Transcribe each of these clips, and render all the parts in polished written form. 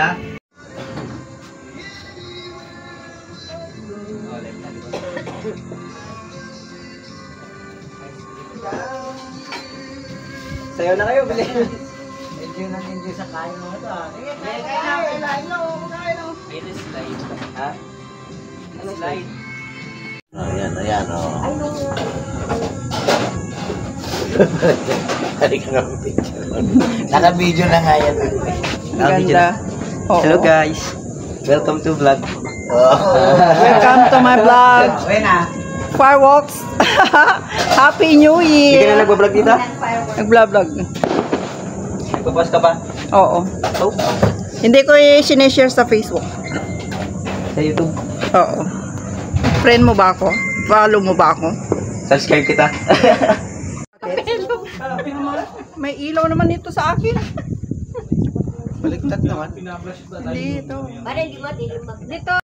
ha? Sayo na kayo, bili. Enjoy na enjoy sa kain mo ito ah. Sige, kain na. May slide. Ha? Ano slide? Ayan, ayan, oh. Ay, no. Hindi ka nga picture. Naka-video na nga yan. Ganda. Oo. Hello guys. Welcome to vlog. Welcome to my vlog. Okay na. Fireworks. Happy New Hindi ka na Year. nagbablog dito? Nag-vlog. Nagpapost ka ba? Oo. Oh, Hindi ko sineshare sa Facebook. sa YouTube. Oo. Friend mo ba ako? Follow mo ba ako? Subscribe kita. May ilaw naman ito sa akin. Baliktad naman. Dito. Dito.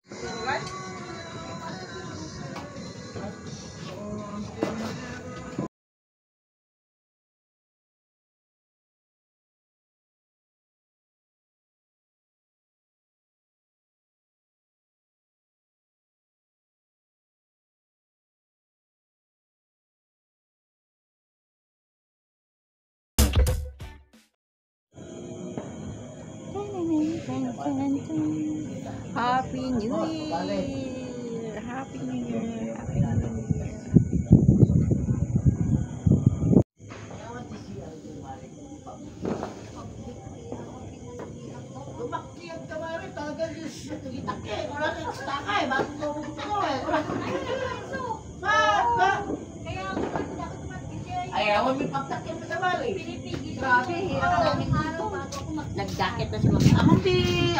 Happy New Year! Happy New Year! Happy New Year! Ay, awan may pagtakip sa bali. Grabe, nag-jacket na si Mama.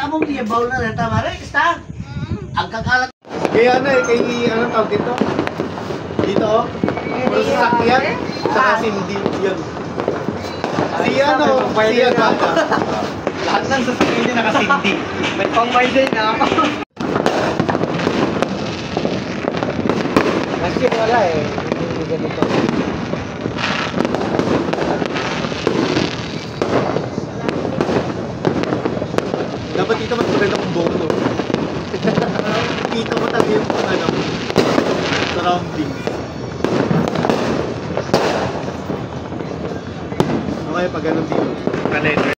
Among di bawl na rin tama rin, kasta. Ang kakalat. Kaya ano eh, kay anong tawag dito? Dito oh. Puro sasakyan. Saka Cindy. Yan. Si ano, si Agata. Lahat ng sasakyan niya naka-Cindy. May pang-my day na ako. Kasi wala eh. Hindi ganito. Dapat dito mas maganda kung bono. Kita mo talaga yung ano, surroundings. Okay, pag ganun dito. Kanito.